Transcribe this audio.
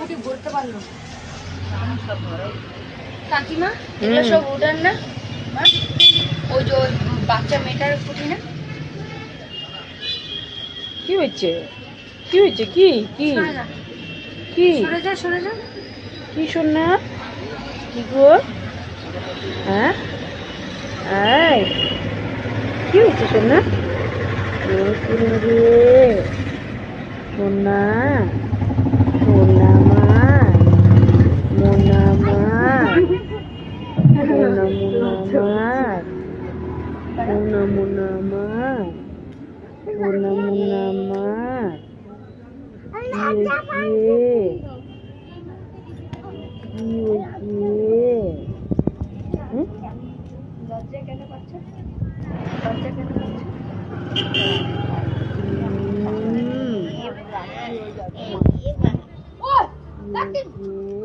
মুটি বলতে পারলো কাকিমা এগুলো সব ওটার না ওই যে বাচ্চা মেয়েটার ফুটি না কি হয়েছে কি হয়েছে কি কি কি সরে যা কি সোনা কি গো হ্যাঁ এই কি হয়েছে সোনা ও সোনা রে সোনা সোনা মা মোনা মা মোনা মোনা মা মোনা মোনা মা মোনা মোনা মা কি হয়েছে লজ্জা কেন পাচ্ছে লজ্জা কেন পাচ্ছে ও কাকিমা